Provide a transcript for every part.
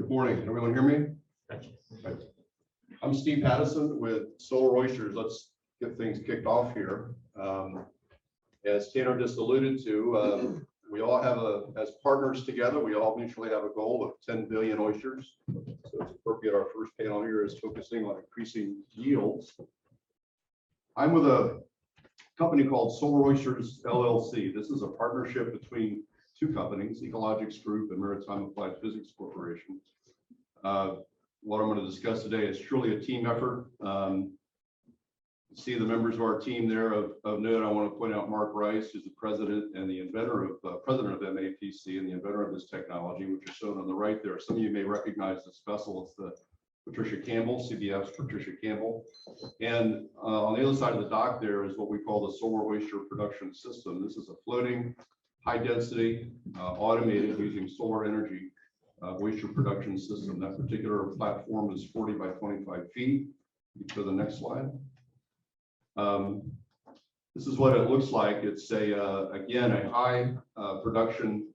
Good morning. Can everyone hear me? Right. I'm Steve Pattison with Solar Oysters. Let's get things kicked off here. As Tanner just alluded to, we all have as partners together, we all mutually have a goal of 10 billion oysters. So it's appropriate our first panel here is focusing on increasing yields. I'm with a company called Solar Oysters LLC. This is a partnership between two companies, Ecologics Group and Maritime Applied Physics Corporation. What I'm going to discuss today is truly a team effort. See the members of our team there of note. I want to point out Mark Rice, who's the president and the inventor of president of MAPC and the inventor of this technology, which is shown on the right there. Some of you may recognize this vessel. It's the Patricia Campbell, CBF's Patricia Campbell. And on the other side of the dock there is what we call the Solar Oyster Production System. This is a floating, high density, automated using solar energy oyster production system. That particular platform is 40 by 25 feet. You go to the next slide. This is what it looks like. It's again, a high production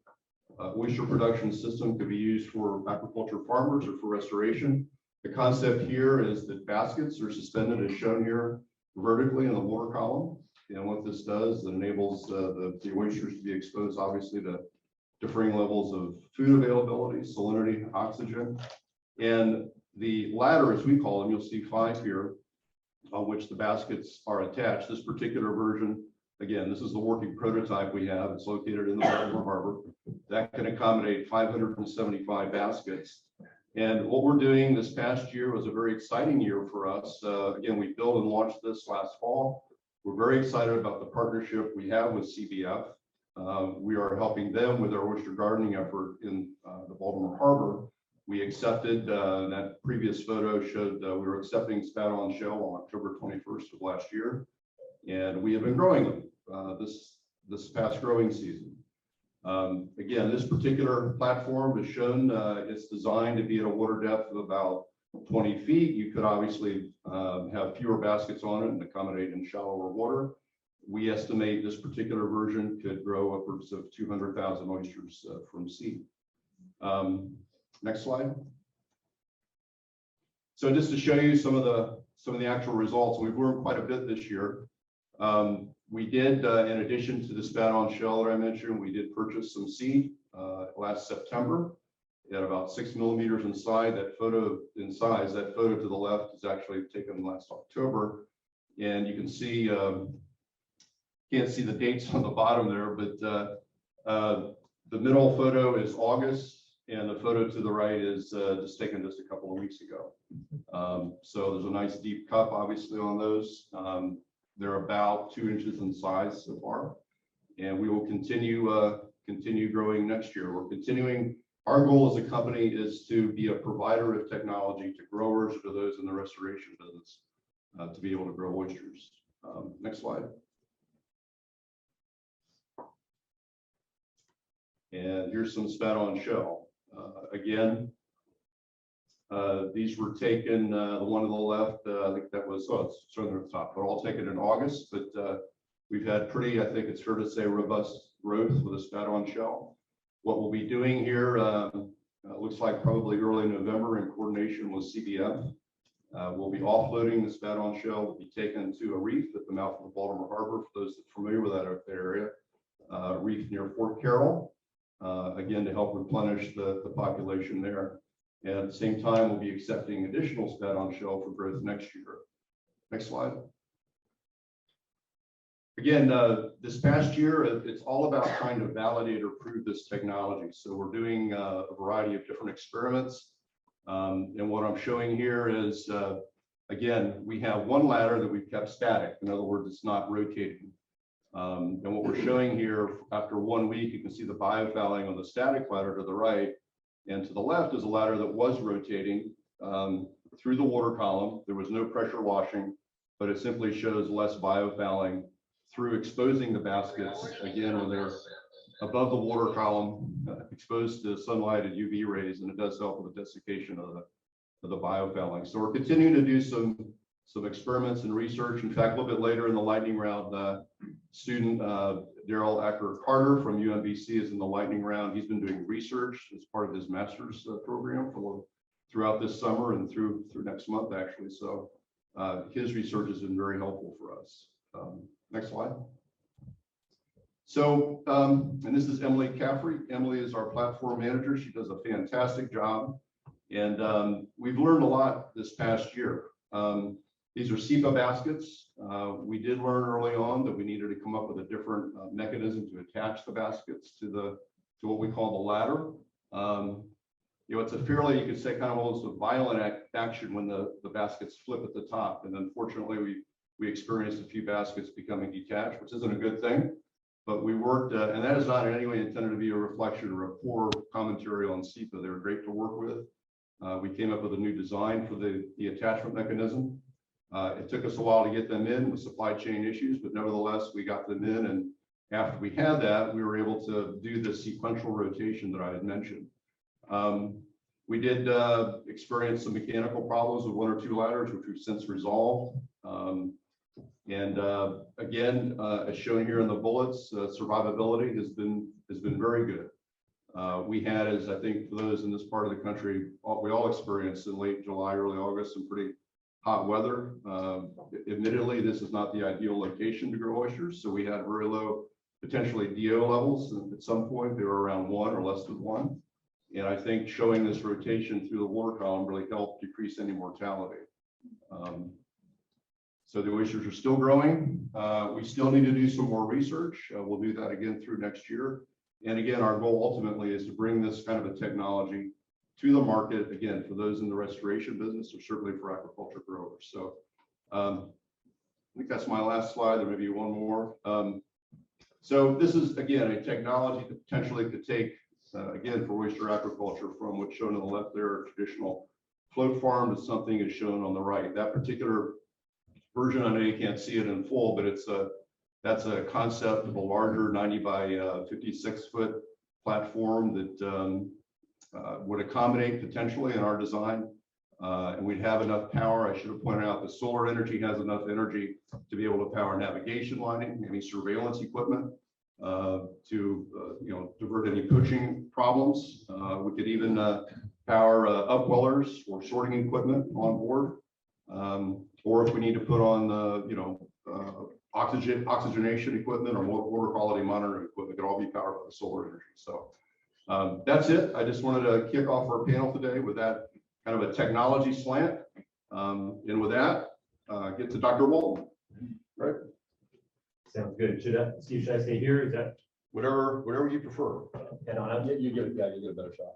oyster production system. Could be used for aquaculture farmers or for restoration. The concept here is that baskets are suspended as shown here vertically in the water column. And what this does, it enables the oysters to be exposed obviously to differing levels of food availability, salinity, oxygen. And the ladder, as we call them, you'll see 5 here, on which the baskets are attached. This particular version, again, this is the working prototype we have. It's located in the Baltimore Harbor. That can accommodate 575 baskets. And what we're doing this past year was a very exciting year for us. Again, we built and launched this last fall. We're very excited about the partnership we have with CBF. We are helping them with their oyster gardening effort in the Baltimore Harbor. We accepted, that previous photo showed we were accepting spat-on shell on October 21st of last year. And we have been growing them this past growing season. Again, this particular platform is shown, it's designed to be at a water depth of about 20 feet. You could obviously have fewer baskets on it and accommodate in shallower water. We estimate this particular version could grow upwards of 200,000 oysters from seed. Next slide. So just to show you some of the actual results, we've learned quite a bit this year. We did, in addition to the spat-on shell that I mentioned, we did purchase some seed last September at about 6 millimeters in size. That photo to the left is actually taken last October, and you can see. Can't see the dates on the bottom there, but the middle photo is August, and the photo to the right is just taken just a couple of weeks ago. So there's a nice deep cup, obviously, on those. They're about 2 inches in size so far, and we will continue growing next year. We're continuing. Our goal as a company is to be a provider of technology to growers, to those in the restoration business, to be able to grow oysters. Next slide. And here's some spat-on shell. Again, these were taken, the one to the left, I think that was, it's shown at the top, they're all taken in August, but we've had pretty, I think it's fair to say, robust growth with a spat-on shell. What we'll be doing here, looks like probably early November in coordination with CBF. We'll be offloading the spat-on shell, will be taken to a reef at the mouth of the Baltimore Harbor, for those that are familiar with that area, reef near Fort Carroll. Again, to help replenish the population there. And at the same time, we'll be accepting additional spat-on shell for growth next year. Next slide. Again, this past year, it's all about trying to validate or prove this technology. So we're doing a variety of different experiments. And what I'm showing here is, again, we have one ladder that we've kept static. In other words, it's not rotating. And what we're showing here, after 1 week, you can see the biofouling on the static ladder to the right, and to the left is a ladder that was rotating through the water column. There was no pressure washing, but it simply shows less biofouling through exposing the baskets, again, when they're above the water column, exposed to sunlight and UV rays, and it does help with the desiccation of the biofouling. So we're continuing to do some experiments and research. In fact, a little bit later in the lightning round, student Daryl Acker-Carter from UMBC is in the lightning round. He's been doing research as part of his master's program throughout this summer and through next month, actually. So his research has been very helpful for us. Next slide. So, and this is Emily Caffrey. Emily is our platform manager. She does a fantastic job. And we've learned a lot this past year. These are SEPA baskets. We did learn early on that we needed to come up with a different mechanism to attach the baskets to what we call the ladder. You know, it's a fairly, you could say, kind of almost a violent action when the baskets flip at the top. And unfortunately, we experienced a few baskets becoming detached, which isn't a good thing. But we worked, and that is not in any way intended to be a reflection or a poor commentary on SEPA. They were great to work with. We came up with a new design for the attachment mechanism. It took us a while to get them in with supply chain issues, but nevertheless, we got them in. And after we had that, we were able to do the sequential rotation that I had mentioned. We did experience some mechanical problems with one or two ladders, which we've since resolved. Again, as shown here in the bullets, survivability has been very good. We had, as I think for those in this part of the country, we all experienced in late July, early August, some pretty hot weather. Admittedly, this is not the ideal location to grow oysters, so we had very low, potentially DO levels. And at some point, they were around 1 or less than 1. And I think showing this rotation through the water column really helped decrease any mortality. So the oysters are still growing. We still need to do some more research. We'll do that again through next year. And again, our goal ultimately is to bring this kind of a technology to the market, again, for those in the restoration business, or certainly for aquaculture growers. So I think that's my last slide. There may be one more. So this is, again, a technology that potentially could take, again, for oyster aquaculture from what's shown on the left there, a traditional float farm, to something is shown on the right. That particular version, I know you can't see it in full, but that's a concept of a larger 90 by 56 foot platform that would accommodate potentially in our design. And we'd have enough power. I should have pointed out the solar energy has enough energy to be able to power navigation lighting, any surveillance equipment, to divert any poaching problems. We could even power upwellers or sorting equipment on board. Or if we need to put on oxygenation equipment or water quality monitoring equipment, it could all be powered by the solar energy. So that's it. I just wanted to kick off our panel today with that kind of a technology slant. And with that, get to Dr. Walton. Right? Sounds good. Steve, should I stay here? Is that whatever you prefer? head on? You get a better shot.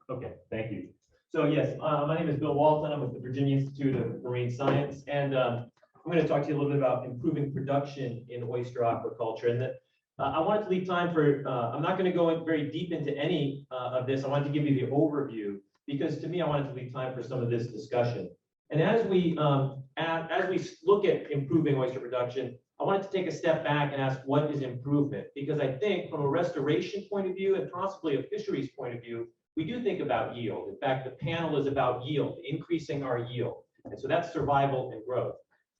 Okay, thank you. So yes, my name is Bill Walton. I'm with the Virginia Institute of Marine Science, and I'm going to talk to you a little bit about improving production in oyster aquaculture. And I wanted to leave time for, I'm not going to go very deep into any of this. I wanted to give you the overview, because to me, I wanted to leave time for some of this discussion. And as we look at improving oyster production, I wanted to take a step back and ask, what is improvement? Because I think from a restoration point of view and possibly a fisheries point of view, we do think about yield. In fact, the panel is about yield, increasing our yield. And so that's survival and growth.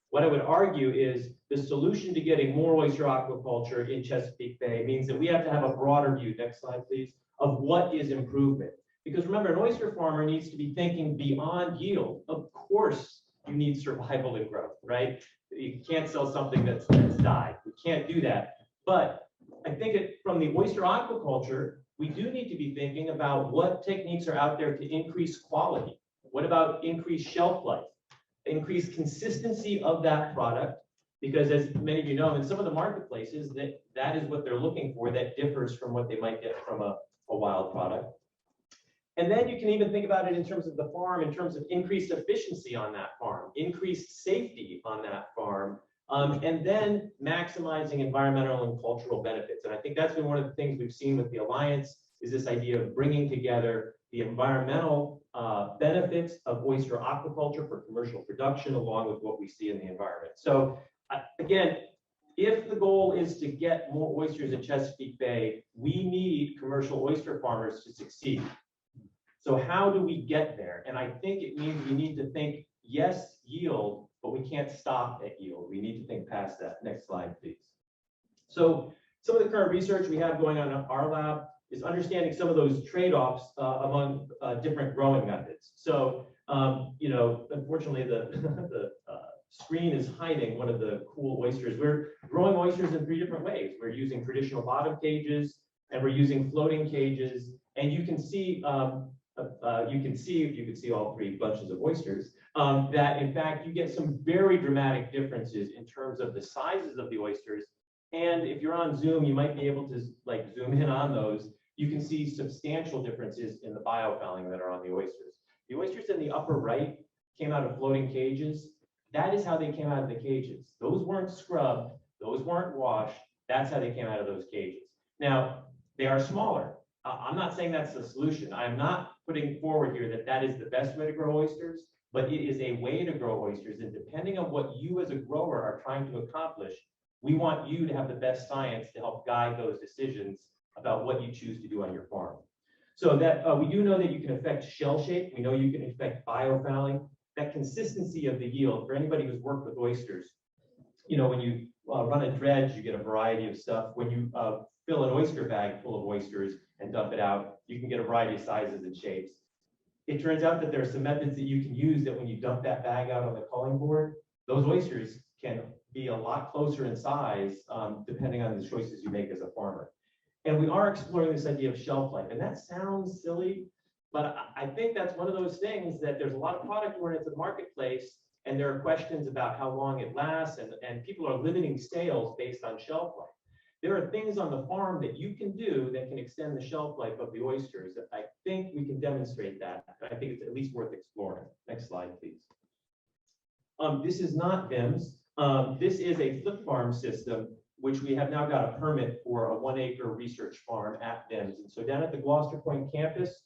What I would argue is the solution to getting more oyster aquaculture in Chesapeake Bay means that we have to have a broader view, next slide please, of what is improvement. Because remember, an oyster farmer needs to be thinking beyond yield. Of course, you need survival and growth, right? You can't sell something that's died. You can't do that. But I think from the oyster aquaculture, we do need to be thinking about what techniques are out there to increase quality. What about increased shelf life? Increase consistency of that product, because as many of you know, in some of the marketplaces, that is what they're looking for, that differs from what they might get from a wild product. And then you can even think about it in terms of the farm, in terms of increased efficiency on that farm, increased safety on that farm, and then maximizing environmental and cultural benefits. And I think that's been one of the things we've seen with the Alliance, is this idea of bringing together the environmental benefits of oyster aquaculture for commercial production, along with what we see in the environment. So again, if the goal is to get more oysters in Chesapeake Bay, we need commercial oyster farmers to succeed. So how do we get there? And I think it means we need to think, yes, yield, but we can't stop at yield. We need to think past that. Next slide, please. So Some of the current research we have going on in our lab is understanding some of those trade-offs among different growing methods. So, you know, unfortunately, the screen is hiding one of the cool oysters. We're growing oysters in 3 different ways. We're using traditional bottom cages, and we're using floating cages. And you can see, if you could see all 3 bunches of oysters, that in fact you get some very dramatic differences in terms of the sizes of the oysters. And if you're on Zoom, you might be able to like zoom in on those. You can see substantial differences in the biofouling that are on the oysters. The oysters in the upper right came out of floating cages. That is how they came out of the cages. Those weren't scrubbed, those weren't washed. That's how they came out of those cages. Now, they are smaller. I'm not saying that's the solution. I'm not putting forward here that that is the best way to grow oysters, but it is a way to grow oysters. And depending on what you as a grower are trying to accomplish, we want you to have the best science to help guide those decisions about what you choose to do on your farm. So that we do know that you can affect shell shape. We know you can affect biofouling. That consistency of the yield, for anybody who's worked with oysters, you know, when you run a dredge, you get a variety of stuff. When you fill an oyster bag full of oysters and dump it out, you can get a variety of sizes and shapes. It turns out that there are some methods that you can use that when you dump that bag out on the culling board, those oysters can be a lot closer in size depending on the choices you make as a farmer. And we are exploring this idea of shelf life. And that sounds silly, but I think that's one of those things that there's a lot of product where it's a marketplace and there are questions about how long it lasts and people are limiting sales based on shelf life. There are things on the farm that you can do that can extend the shelf life of the oysters. I think we can demonstrate that. I think it's at least worth exploring. Next slide, please. This is not VIMS. This is a flip farm system, which we have now got a permit for a 1-acre research farm at VIMS. And so down at the Gloucester Point campus,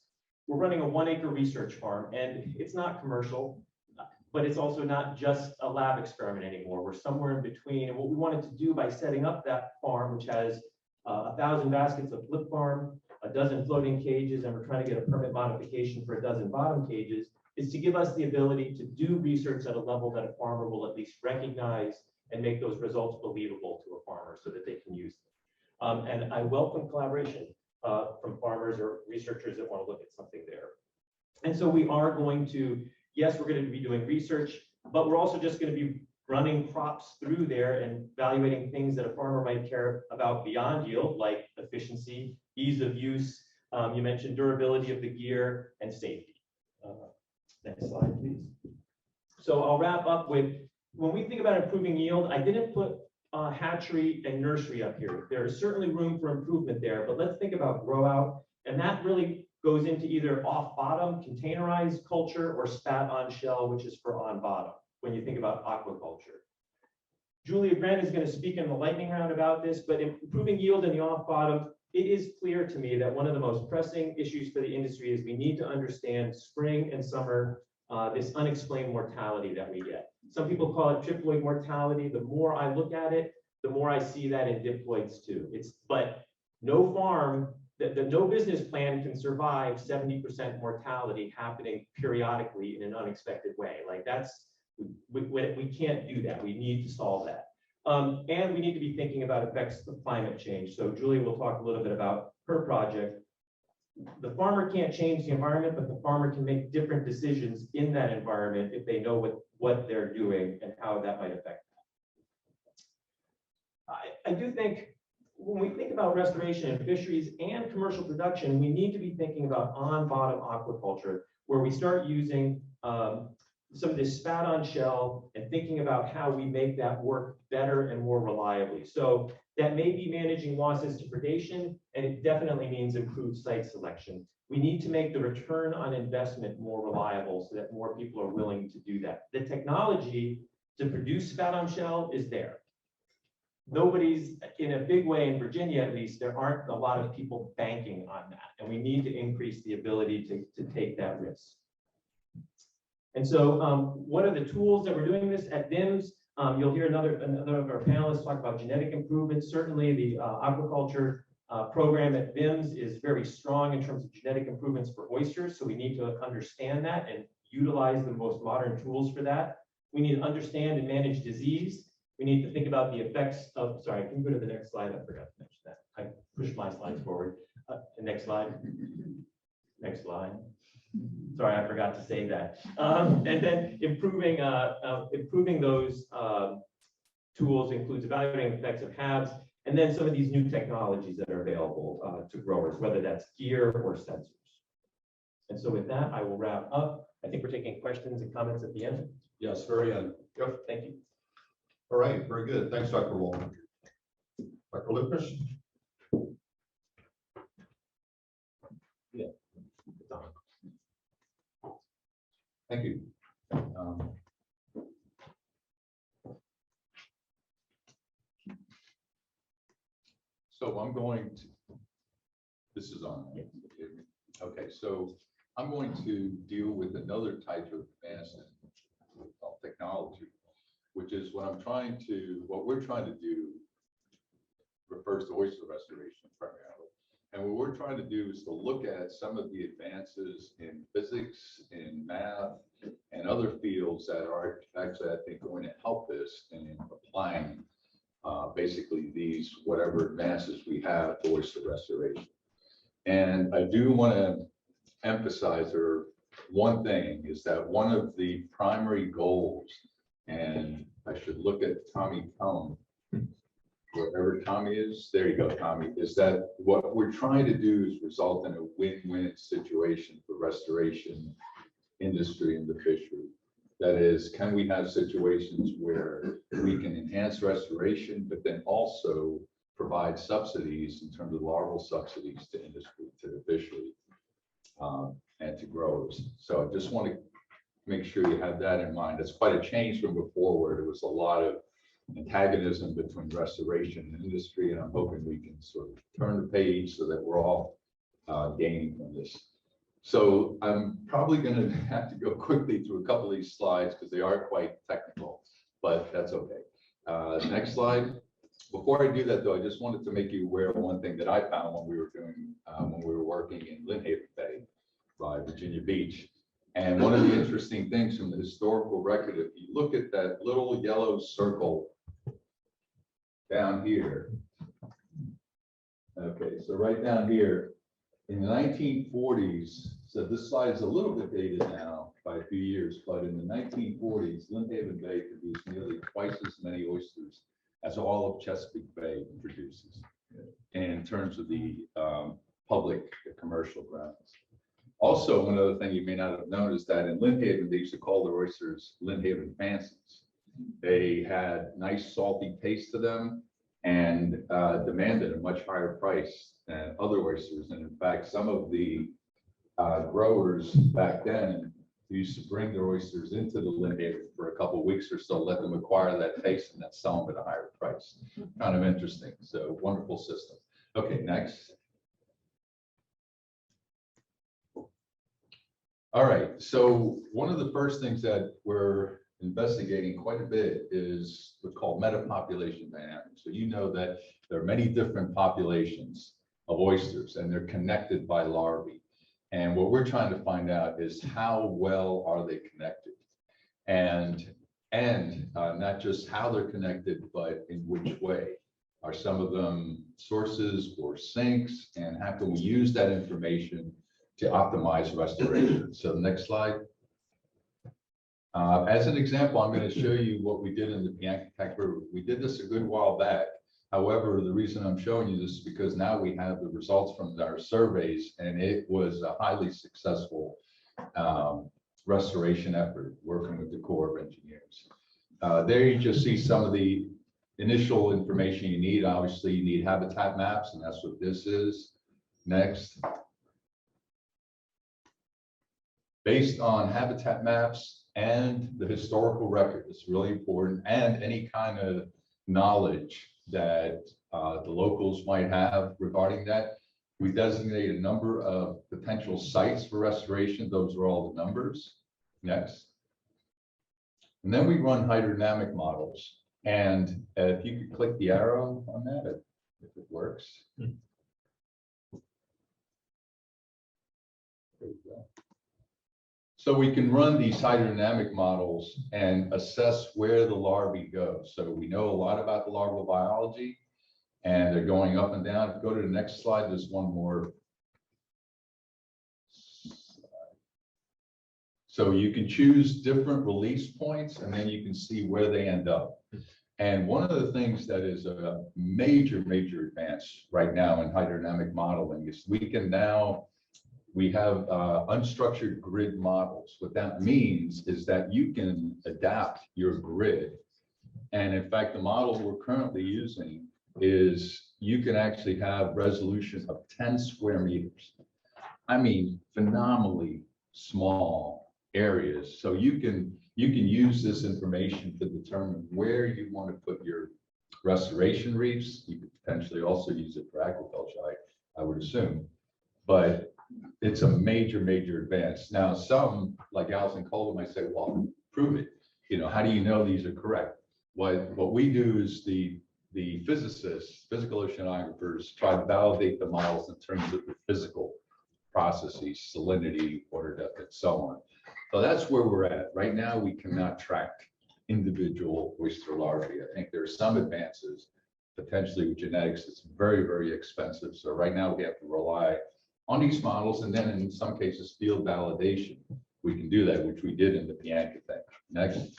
we're running a 1-acre research farm, and it's not commercial, but it's also not just a lab experiment anymore. We're somewhere in between. And what we wanted to do by setting up that farm, which has 1,000 baskets of flip farm, a dozen floating cages, and we're trying to get a permit modification for a dozen bottom cages, is to give us the ability to do research at a level that a farmer will at least recognize and make those results believable to a farmer so that they can use them. And I welcome collaboration from farmers or researchers that want to look at something there. And so we are going to, yes, we're going to be doing research, but we're also just going to be running crops through there and evaluating things that a farmer might care about beyond yield, like efficiency, ease of use. You mentioned durability of the gear and safety. Next slide, please. So I'll wrap up with, when we think about improving yield, I didn't put hatchery and nursery up here. There is certainly room for improvement there, but let's think about grow out. And that really goes into either off bottom, containerized culture, or spat on shell, which is for on bottom, when you think about aquaculture. Julia Grant is going to speak in the lightning round about this, but improving yield in the off bottom, it is clear to me that one of the most pressing issues for the industry is we need to understand spring and summer, this unexplained mortality that we get. Some people call it triploid mortality. The more I look at it, the more I see that in diploids too. But no farm, no business plan can survive 70% mortality happening periodically in an unexpected way. Like we can't do that. We need to solve that. And we need to be thinking about effects of climate change. So Julia will talk a little bit about her project. The farmer can't change the environment, but the farmer can make different decisions in that environment if they know what they're doing and how that might affect them. I do think when we think about restoration in fisheries and commercial production, we need to be thinking about on-bottom aquaculture, where we start using some of this spat on shell and thinking about how we make that work better and more reliably. So that may be managing losses to predation, and it definitely means improved site selection. We need to make the return on investment more reliable so that more people are willing to do that. The technology to produce spat on shell is there. Nobody's, in a big way in Virginia at least, there aren't a lot of people banking on that, and we need to increase the ability to take that risk. And so what are the tools that we're doing this at VIMS? You'll hear another of our panelists talk about genetic improvements. Certainly the aquaculture program at VIMS is very strong in terms of genetic improvements for oysters. So we need to understand that and utilize the most modern tools for that. We need to understand and manage disease. We need to think about the effects of, sorry, can you go to the next slide? I forgot to mention that. I pushed my slides forward. The next slide. Next slide. Sorry, I forgot to say that. And then improving those tools includes evaluating effects of HABs, and then some of these new technologies that are available to growers, whether that's gear or sensors. And so with that, I will wrap up. I think we're taking questions and comments at the end. Yes, very good. Yep. Thank you. All right, very good. Thanks, Dr. Walton. Dr. Lipcius? Yeah. Thank you. So I'm going to, this is on. Yes. Okay, so I'm going to deal with another type of advanced technology, which is what we're trying to do refers to oyster restoration primarily. And what we're trying to do is to look at some of the advances in physics, in math, and other fields that are actually, I think, going to help us in applying basically these whatever advances we have to oyster restoration. And I do want to emphasize one thing is that one of the primary goals, and I should look at Tommy Cohn, wherever Tommy is, there you go, Tommy, is that what we're trying to do is result in a win-win situation for restoration industry and the fishery. That is, can we have situations where we can enhance restoration, but then also provide subsidies in terms of larval subsidies to industry, to the fishery, and to growers. So I just want to make sure you have that in mind. It's quite a change from before where there was a lot of antagonism between restoration and industry, and I'm hoping we can sort of turn the page so that we're all gaining from this. So I'm probably going to have to go quickly through a couple of these slides because they are quite technical, but that's okay. Next slide. Before I do that, though, I just wanted to make you aware of one thing that I found when we were working in Lynnhaven Bay by Virginia Beach. And one of the interesting things from the historical record, if you look at that little yellow circle down here. Okay, so right down here in the 1940s, so this slide is a little bit dated now by a few years, but in the 1940s, Lynnhaven Bay produced nearly twice as many oysters as all of Chesapeake Bay produces in terms of the public commercial grounds. Also, one other thing you may not have known is that in Lynnhaven, they used to call their oysters Lynnhaven Fancies. They had nice salty taste to them and demanded a much higher price than other oysters. And in fact, some of the growers back then used to bring their oysters into the Lynnhaven for a couple of weeks or so, let them acquire that taste and then sell them at a higher price. Kind of interesting. So wonderful system. Okay, next. All right, so one of the first things that we're investigating quite a bit is what's called metapopulation dynamics. So you know that there are many different populations of oysters and they're connected by larvae. And what we're trying to find out is how well are they connected? And not just how they're connected, but in which way. Are some of them sources or sinks? And how can we use that information to optimize restoration? So next slide. As an example, I'm going to show you what we did in the Acuff River. We did this a good while back. However, the reason I'm showing you this is because now we have the results from our surveys, and it was a highly successful restoration effort working with the Corps of Engineers. There you just see some of the initial information you need. Obviously, you need habitat maps, and that's what this is. Next. Based on habitat maps and the historical record, it's really important, and any kind of knowledge that the locals might have regarding that. We designate a number of potential sites for restoration. Those are all the numbers. Next. And then we run hydrodynamic models. And if you could click the arrow on that, if it works. There you go. So we can run these hydrodynamic models and assess where the larvae go. So we know a lot about the larval biology, and they're going up and down. If you go to the next slide, there's one more. So you can choose different release points, and then you can see where they end up. And one of the things that is a major, major advance right now in hydrodynamic modeling is we have unstructured grid models. What that means is that you can adapt your grid. And in fact, the model we're currently using is you can actually have resolution of 10 square meters. I mean, phenomenally small areas. So you can use this information to determine where you want to put your restoration reefs. You could potentially also use it for aquaculture, I would assume. But it's a major, major advance. Now, some, like Allison Colden, might say, well, prove it. You know, how do you know these are correct? What we do is the physicists, physical oceanographers, try to validate the models in terms of the physical processes, salinity, water depth, and so on. So that's where we're at. Right now, we cannot track individual oyster larvae. I think there are some advances, potentially with genetics. It's very, very expensive. So right now, we have to rely on these models, and then in some cases, field validation. We can do that, which we did in the Bianca thing. Next.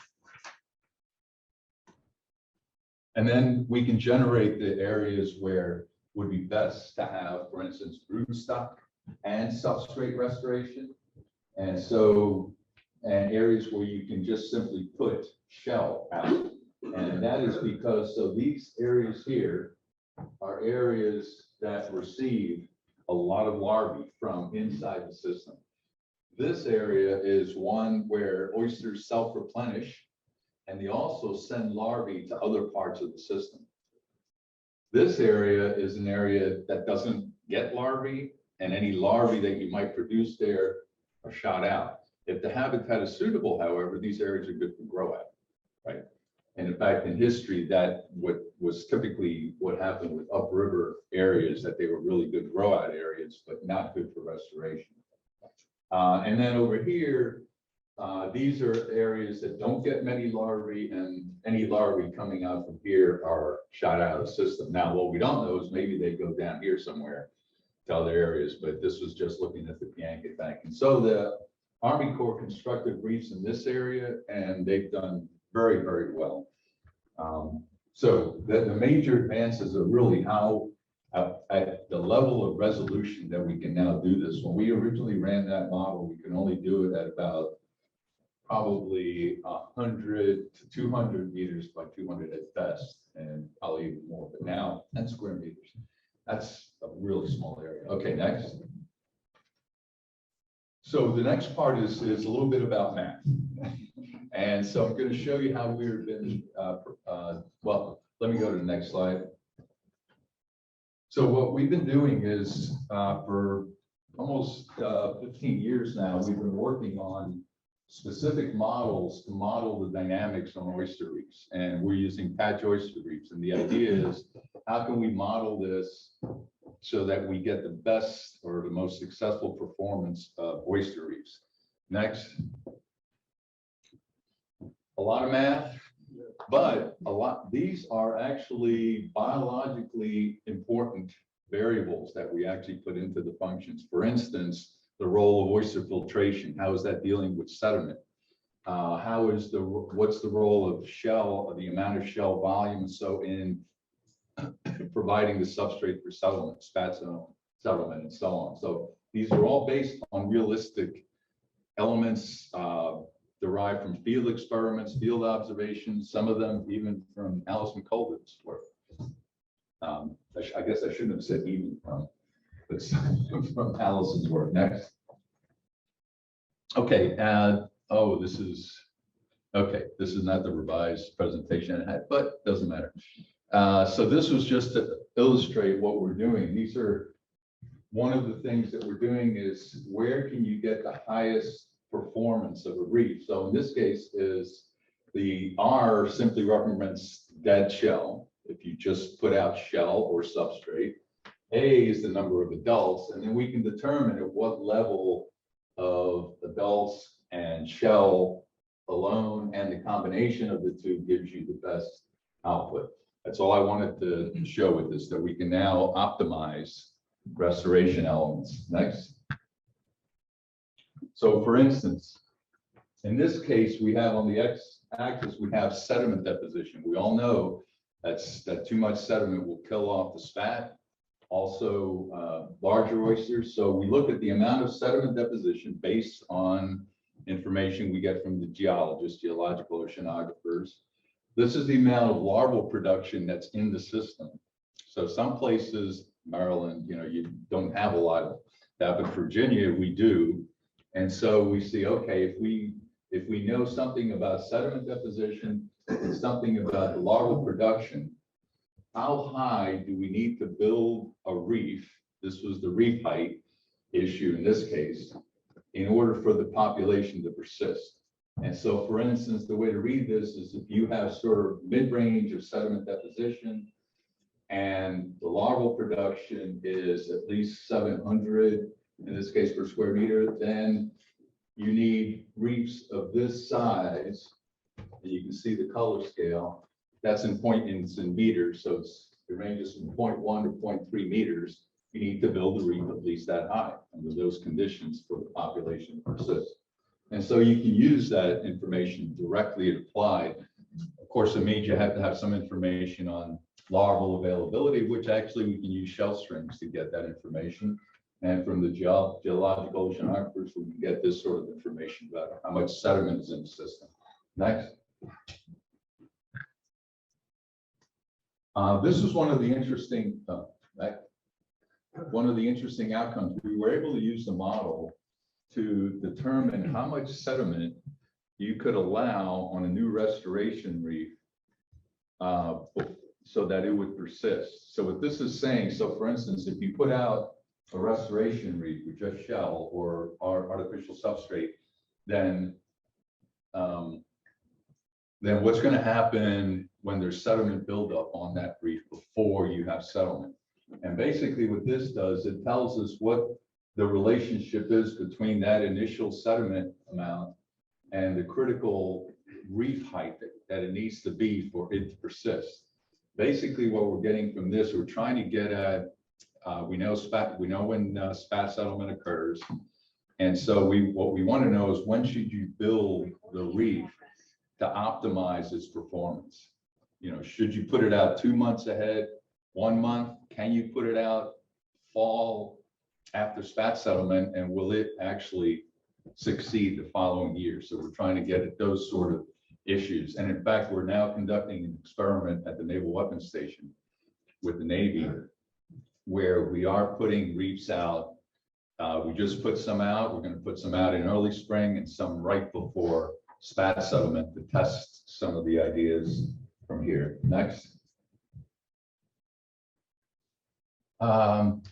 And then we can generate the areas where would be best to have, for instance, broodstock and substrate restoration. And so, and areas where you can just simply put shell out. And that is because, so these areas here are areas that receive a lot of larvae from inside the system. This area is one where oysters self-replenish, and they also send larvae to other parts of the system. This area is an area that doesn't get larvae, and any larvae that you might produce there are shot out. If the habitat is suitable, however, these areas are good to grow at, right? And in fact, in history, that was typically what happened with upriver areas, that they were really good grow out areas, but not good for restoration. And then over here, these are areas that don't get many larvae, and any larvae coming out from here are shot out of the system. Now, what we don't know is maybe they go down here somewhere to other areas, but this was just looking at the Bianca tank. And so the Army Corps constructed reefs in this area, and they've done very, very well. So the major advances are really how at the level of resolution that we can now do this. When we originally ran that model, we can only do it at about probably 100 to 200 meters by 200 at best, and probably even more. But now 10 square meters, that's a really small area. Okay, next. So the next part is a little bit about math. And so I'm going to show you how we've been, well, let me go to the next slide. So what we've been doing is for almost 15 years now, we've been working on specific models to model the dynamics on oyster reefs. And we're using patch oyster reefs. And the idea is, how can we model this so that we get the best or the most successful performance of oyster reefs? Next. A lot of math, but these are actually biologically important variables that we actually put into the functions. For instance, the role of oyster filtration. How is that dealing with sediment? What's the role of shell, the amount of shell volume, so in providing the substrate for settlement, spat settlement, and so on. So these are all based on realistic elements derived from field experiments, field observations, some of them even from Allison Colden's work. I guess I shouldn't have said even from, but from Allison's work. Next. Okay, this is not the revised presentation I had, but doesn't matter. So this was just to illustrate what we're doing. These are one of the things that we're doing is where can you get the highest performance of a reef. So in this case is the R simply represents dead shell. If you just put out shell or substrate, A is the number of adults, and then we can determine at what level of adults and shell alone, and the combination of the two gives you the best output. That's all I wanted to show with this, that we can now optimize restoration elements. Next. So for instance, in this case, we have on the x-axis, we have sediment deposition. We all know that too much sediment will kill off the spat, also larger oysters. So we look at the amount of sediment deposition based on information we get from the geologists, geological oceanographers. This is the amount of larval production that's in the system. So some places, Maryland, you don't have a lot of that, but Virginia, we do. And so we see, okay, if we know something about sediment deposition and something about the larval production, how high do we need to build a reef? This was the reef height issue in this case, in order for the population to persist. And so, for instance, the way to read this is if you have sort of mid-range of sediment deposition and the larval production is at least 700, in this case per square meter, then you need reefs of this size. And you can see the color scale. That's in meters, so it ranges from 0.1 to 0.3 meters. You need to build a reef at least that high under those conditions for the population to persist. And so you can use that information directly applied. Of course, it means you have to have some information on larval availability, which actually we can use shell strings to get that information. And from the geological oceanographers, we can get this sort of information about how much sediment is in the system. Next. This is one of the interesting outcomes. We were able to use the model to determine how much sediment you could allow on a new restoration reef so that it would persist. So what this is saying, so for instance, if you put out a restoration reef with just shell or artificial substrate, then what's going to happen when there's sediment buildup on that reef before you have settlement? And basically what this does, it tells us what the relationship is between that initial sediment amount and the critical reef height that it needs to be for it to persist. Basically what we're getting from this, we're trying to get at, we know when spat settlement occurs. And so what we want to know is when should you build the reef to optimize its performance? Should you put it out 2 months ahead, 1 month? Can you put it out fall after spat settlement, and will it actually succeed the following year? So we're trying to get at those sort of issues. And in fact, we're now conducting an experiment at the Naval Weapons Station with the Navy, where we are putting reefs out. We just put some out. We're going to put some out in early spring and some right before spat settlement to test some of the ideas from here. Next.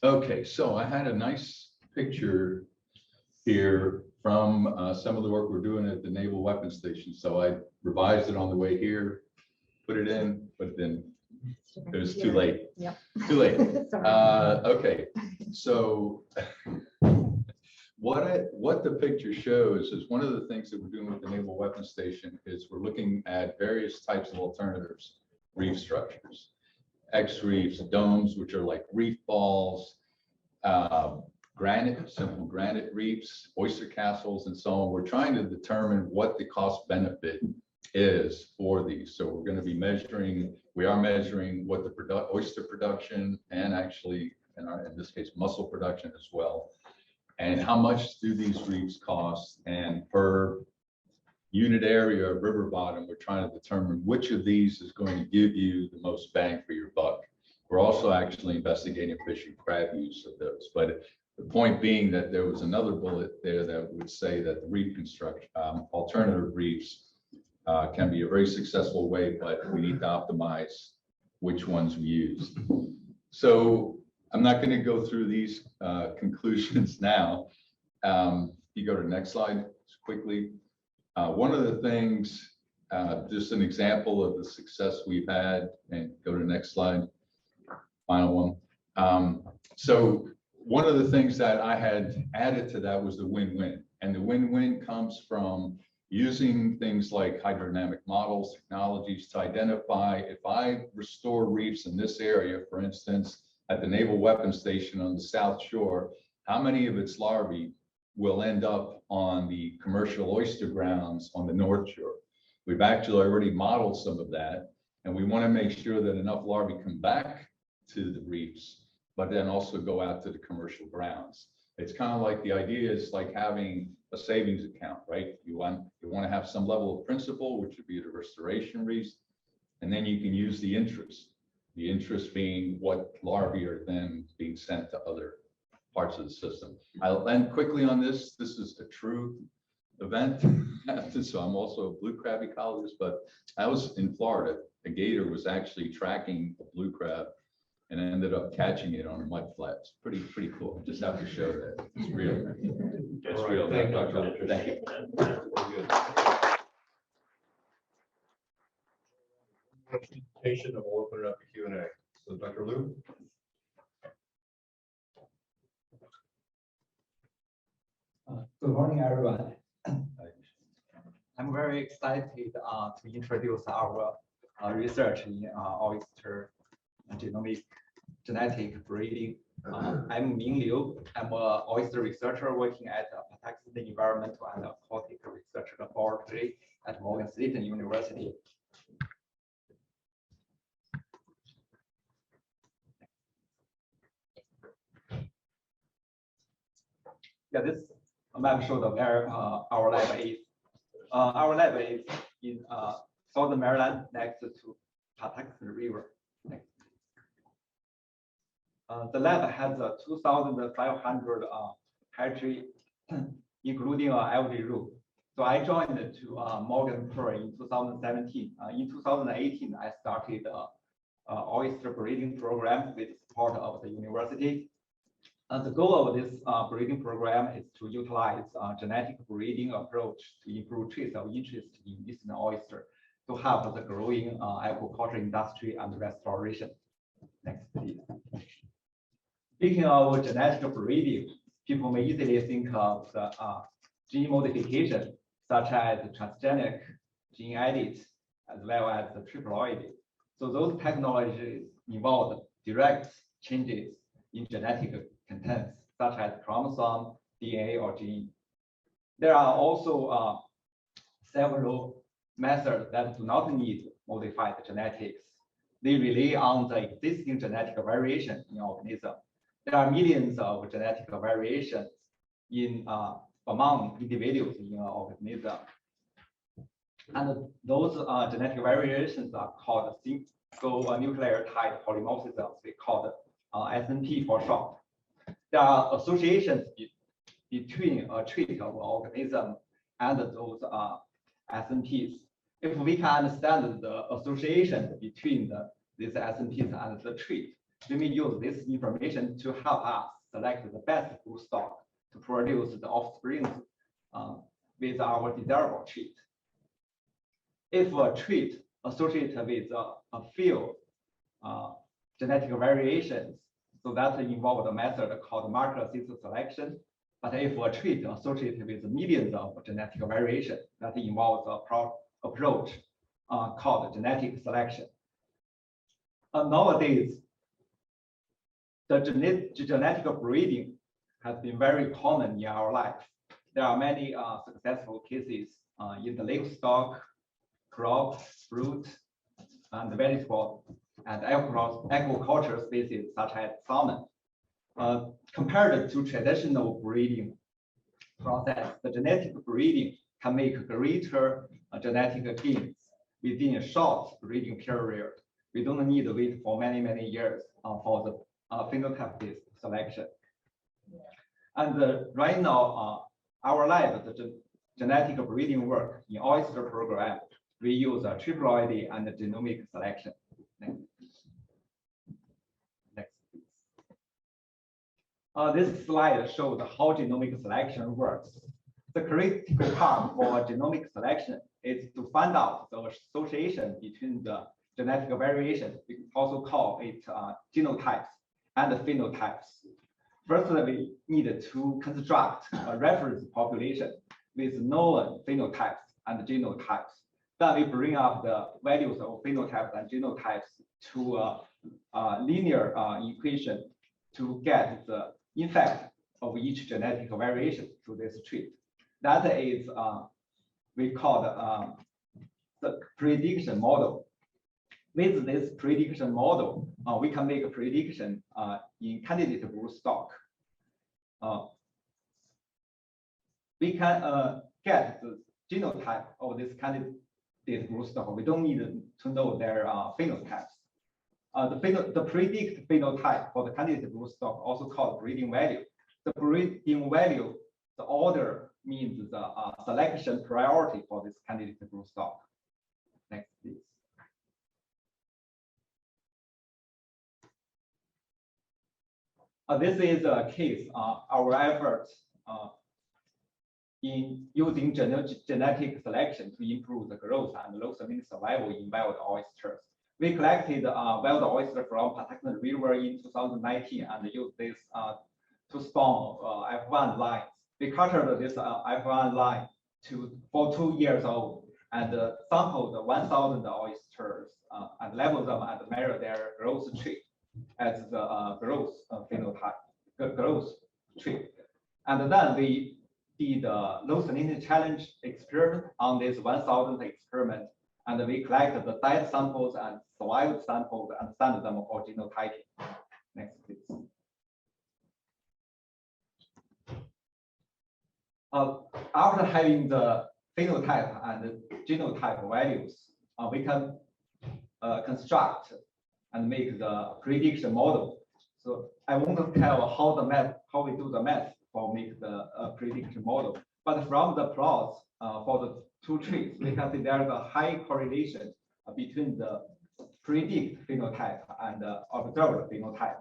Okay, so I had a nice picture here from some of the work we're doing at the Naval Weapons Station. So I revised it on the way here, put it in, but then it was too late. Yep. Too late. Okay, so what the picture shows is one of the things that we're doing with the Naval Weapons Station is we're looking at various types of alternatives, reef structures. X reefs, domes, which are like reef balls, granite, simple granite reefs, oyster castles, and so on. We're trying to determine what the cost benefit is for these. So we're going to be measuring, we are measuring what the oyster production and actually in this case, mussel production as well. And how much do these reefs cost? And per unit area of river bottom, we're trying to determine which of these is going to give you the most bang for your buck. We're also actually investigating fish and crab use of those. But the point being that there was another bullet there that would say that the reef construction, alternative reefs can be a very successful way, but we need to optimize which ones we use. So I'm not going to go through these conclusions now. You go to the next slide quickly. One of the things, just an example of the success we've had, and go to the next slide, final one. So one of the things that I had added to that was the win-win. And the win-win comes from using things like hydrodynamic models, technologies to identify if I restore reefs in this area, for instance, at the Naval Weapons Station on the South Shore, how many of its larvae will end up on the commercial oyster grounds on the North Shore? We've actually already modeled some of that, and we want to make sure that enough larvae come back to the reefs, but then also go out to the commercial grounds. It's kind of like the idea is like having a savings account, right? You want to have some level of principal, which would be the restoration reefs, and then you can use the interest. The interest being what larvae are then being sent to other parts of the system. I'll end quickly on this. This is a true event. So I'm also a blue crab ecologist, but I was in Florida. A gator was actually tracking a blue crab and ended up catching it on a mud flat. It's pretty cool. Just have to show that. It's real. It's real. Thank you. Thank you. Presentation, and we'll open it up to Q&A. So Dr. Liu? Good morning, everyone. I'm very excited to introduce our research in oyster genomic genetic breeding. I'm Ming Liu. I'm an oyster researcher working at Patuxent Environmental and Aquatic Research Laboratory at Morgan State University. Yeah, this map shows where our lab is. Our lab is in southern Maryland, next to Patuxent River. The lab has 2,500 hatchery, including algae room. So I joined to Morgan Pearl in 2017. In 2018, I started oyster breeding program with support of the university. The goal of this breeding program is to utilize genetic breeding approach to improve traits of interest in eastern oyster to help the growing aquaculture industry and restoration. Next, please. Speaking of genetic breeding, people may easily think of the gene modification, such as transgenic, gene edit, as well as the triploid. So those technologies involve direct changes in genetic contents, such as chromosome, DNA, or gene. There are also several methods that do not need modified genetics. They rely on the existing genetic variation in organism. There are millions of genetic variations in among individuals in an organism. And those genetic variations are called single nucleotide polymorphisms. We call it SNP for short. There are associations between a trait of an organism and those SNPs. If we can understand the association between these SNPs and the trait, we may use this information to help us select the best food stock to produce the offspring with our desirable trait. If a trait associated with a few genetic variations, so that involves a method called marker-assisted selection. But if a trait associated with millions of genetic variations, that involves a approach called genetic selection. Nowadays, the genetic breeding has been very common in our life. There are many successful cases in the livestock, crop, fruit, and vegetable, and aquaculture species such as salmon. Compared to traditional breeding process, the genetic breeding can make greater genetic gains within a short breeding period. We don't need to wait for many years for the phenotype-based selection. And right now, our lab, the genetic breeding work in oyster program, we use triploid and genomic selection. Next, please. This slide shows how genomic selection works. The critical part for genomic selection is to find out the association between the genetic variation. We also call it genotypes and phenotypes. Firstly, we need to construct a reference population with known phenotypes and genotypes. Then we bring up the values of phenotypes and genotypes to a linear equation to get the effect of each genetic variation to this trait. That is we call the prediction model. With this prediction model, we can make a prediction in candidate brood stock. We can get the genotype of this candidate brood stock. We don't need to know their phenotypes. The predict phenotype for the candidate brood stock, also called breeding value. The breeding value, the order means the selection priority for this candidate brood stock. Next, please. This is a case, our efforts in using genetic selection to improve the growth and low saline survival in wild oysters. We collected wild oyster from Patuxent River in 2019 and used this to spawn F1 lines. We cultured this F1 line for 2 years old and sampled 1,000 oysters and labeled them and measured their growth trait as the growth phenotype, growth trait. And then we did a low salinity challenge experiment on this 1,000 experiment, and we collected the diet samples and survived samples and sent them for genotyping. Next, please. After having the phenotype and genotype values, we can construct and make the prediction model. So I want to tell how we do the math for make the prediction model. But from the plots for the two traits, we can see there's a high correlation between the predict phenotype and the observed phenotype.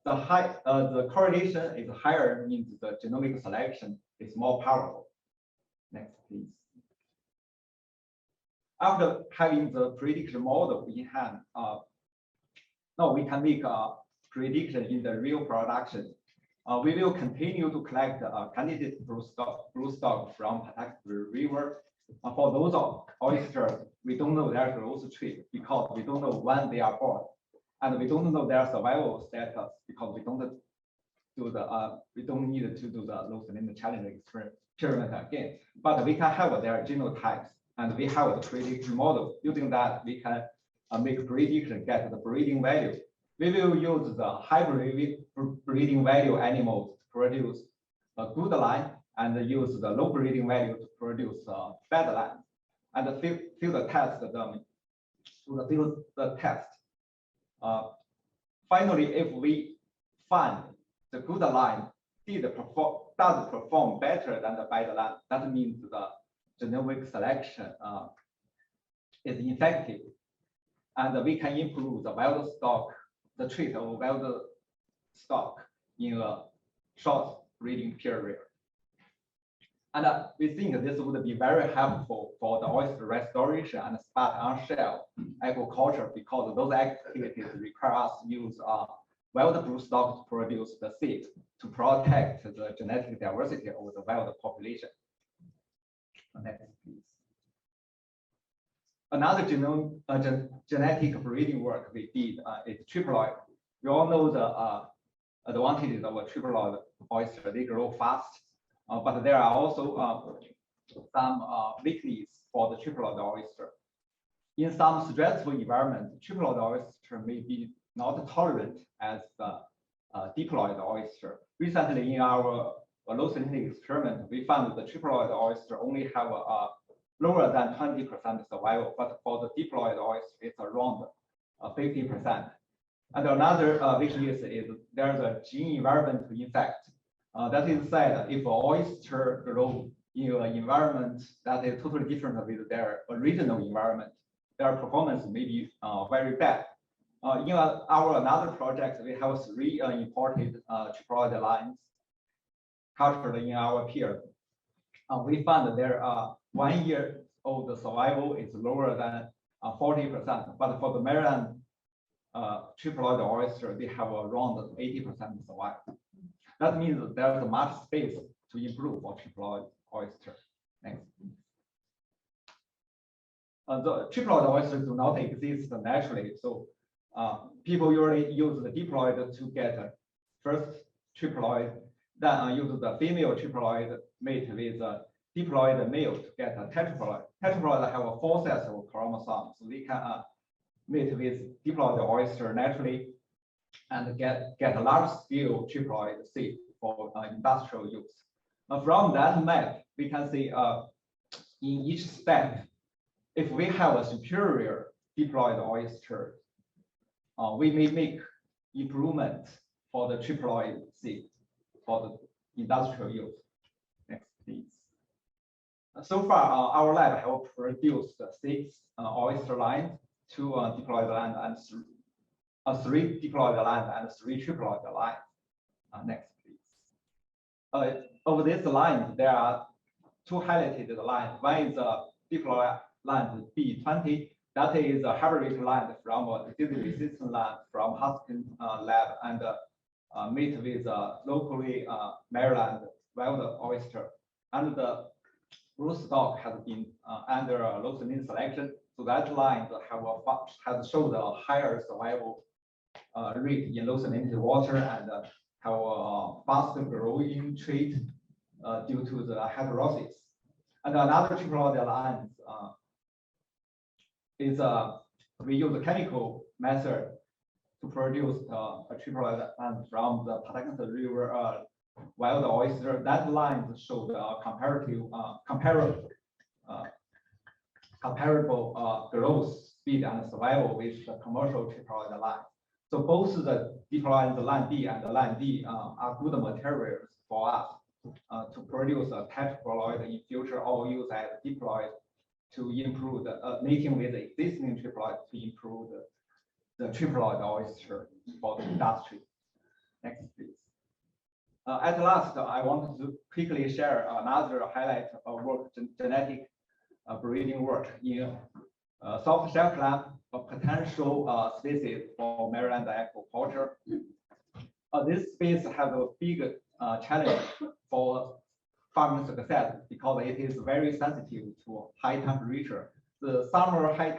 The correlation is higher, means the genomic selection is more powerful. Next, please. After having the prediction model in hand, now we can make a prediction in the real production. We will continue to collect candidate brood stock from Patuxent River. For those oysters, we don't know their growth trait because we don't know when they are born, and we don't know their survival status because we don't need to do the low salinity challenge experiment again. But we can have their genotypes, and we have the prediction model. Using that, we can make a prediction, get the breeding value. We will use the hybrid breeding value animals to produce a good line, and use the low breeding value to produce a bad line, and field test them to the field test. Finally, if we find the good line does perform better than the bad line, that means the genomic selection is effective, and we can improve the wild stock, the trait of wild stock in a short breeding period. And we think this would be very helpful for the oyster restoration and spot on shell aquaculture, because those activities require us to use wild brood stock to produce the seed to protect the genetic diversity of the wild population. Next, please. Another genetic breeding work we did is triploid. We all know the advantages of a triploid oyster. They grow fast, but there are also some weaknesses for the triploid oyster. In some stressful environment, triploid oyster may be not tolerant as the diploid oyster. Recently, in our low salinity experiment, we found that the triploid oyster only have a lower than 20% survival, but for the diploid oyster, it's around 50%. And another weakness is there's a gene environment effect. That is said, if oyster grow in an environment that is totally different with their original environment, their performance may be very bad. In our another project, we have 3 imported triploid lines cultured in our pier. We found that their 1 year old survival is lower than 40%, but for the Marian triploid oyster, they have around 80% survival. That means that there's much space to improve for triploid oyster. Next. The triploid oysters do not exist naturally, so people usually use the diploid to get first triploid, then use the female triploid mate with the diploid male to get a tetraploid. Tetraploid have 4 sets of chromosomes, so they can mate with diploid oyster naturally and get a large scale triploid seed for industrial use. From that map, we can see in each step, if we have a superior diploid oyster, we may make improvement for the triploid seed for the industrial use. Next, please. So far, our lab have produced 6 oyster lines, 2 diploid lines, and 3 diploid lines, and 3 triploid lines. Next, please. Over this line, there are 2 highlighted lines. One is a diploid line B20. That is a hybrid line from a disease resistant line from Huskin lab and mate with locally Maryland wild oyster. And the broodstock has been under loosening selection. So that line has showed a higher survival rate in loosening water and have a faster growing trait due to the heterosis. And another triploid line is we use a chemical method to produce a triploid line from the Patuxent River wild oyster. That line showed comparable growth speed and survival with the commercial triploid line. So both the diploid line B and the line D are good materials for us to produce a tetraploid in future, or use as diploid to improve the mating with the existing triploid to improve the triploid oyster for the industry. Next, please. At last, I want to quickly share another highlight of work, genetic breeding work in soft shell clam, a potential species for Maryland aquaculture. This space has a big challenge for farming success because it is very sensitive to high temperature. The summer high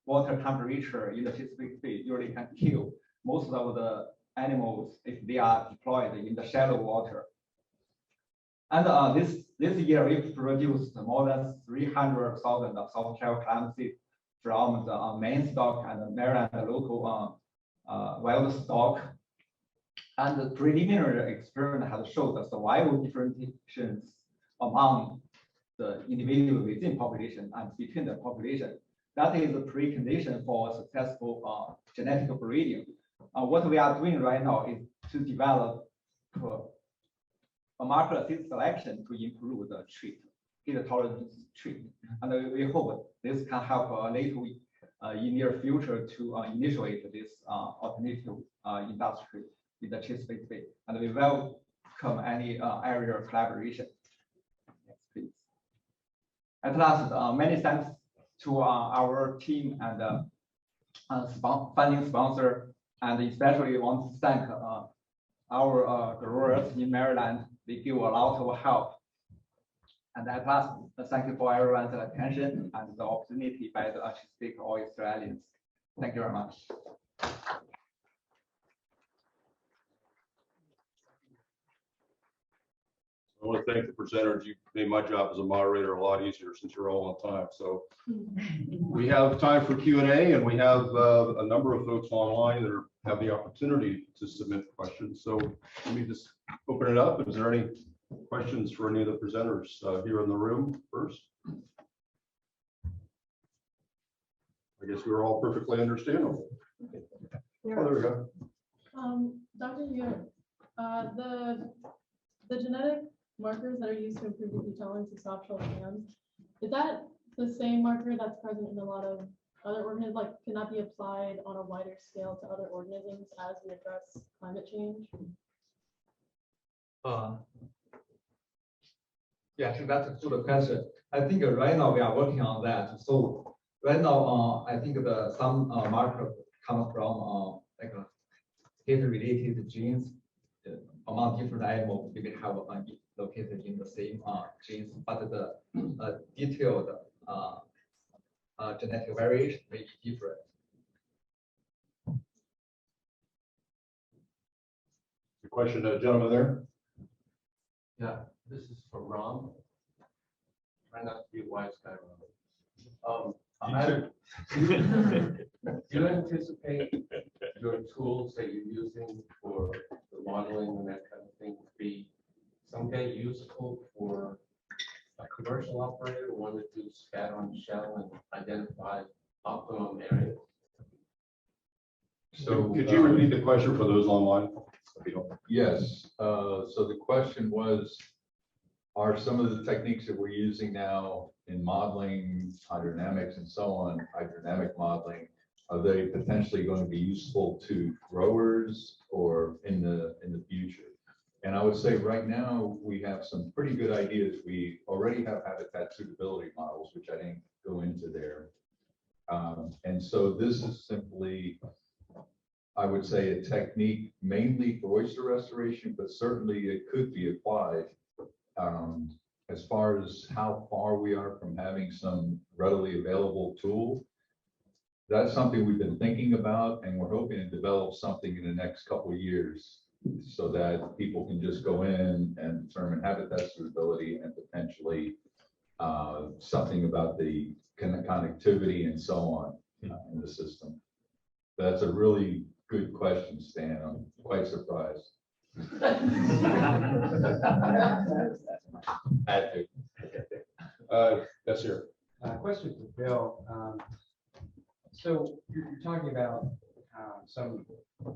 water temperature in the Chesapeake Bay usually can kill most of the animals if they are deployed in the shallow water. And this year we produced more than 300,000 soft shell clam seeds from the main stock and the Maryland local wild stock. And the preliminary experiment has shown the survival differentiations among the individual within population and between the population. That is a precondition for successful genetic breeding. What we are doing right now is to develop a marker assist selection to improve the trait, heat tolerance trait. And we hope this can help a little in near future to initiate this alternative industry in the Chesapeake Bay. And we welcome any area collaboration. Next, please. At last, many thanks to our team and funding sponsor, and especially want to thank our growers in Maryland. They give a lot of help. And at last, thank you for everyone's attention and the opportunity by the Chesapeake Oyster Alliance. Thank you very much. I want to thank the presenters. You made my job as a moderator a lot easier since you're all on time. So we have time for Q&A, and we have a number of folks online that have the opportunity to submit questions. So let me just open it up. Is there any questions for any of the presenters here in the room first? I guess we were all perfectly understandable. Yeah. Oh, there we go. Dr. Yu, the genetic markers that are used to improve the heat tolerance of soft shell clams, is that the same marker that's present in a lot of other organisms? Like, can that be applied on a wider scale to other organisms as we address climate change? Yeah, I think that's a good question. I think right now we are working on that. So right now, I think some marker come from like heat-related genes among different animals, maybe have located in the same genes, but the detailed genetic variation may be different. The question, gentleman there? Yeah, this is for Ron. Try not to be a wise guy, Ron. Do you anticipate your tools that you're using for the modeling and that kind of thing to be someday useful for a commercial operator who wanted to scat on shell and identify optimum areas? So Could you repeat the question for those online? yes, so the question was, are some of the techniques that we're using now in modeling, hydrodynamics and so on, hydrodynamic modeling, are they potentially going to be useful to growers or in the future? And I would say right now we have some pretty good ideas. We already have habitat suitability models, which I didn't go into there. And so this is simply, I would say, a technique mainly for oyster restoration, but certainly it could be applied. As far as how far we are from having some readily available tool, that's something we've been thinking about, and we're hoping to develop something in the next couple of years so that people can just go in and determine habitat suitability and potentially something about the connectivity and so on in the system. But that's a really good question, Stan. I'm quite surprised. Yes, sir. Question for Bill. So you're talking about some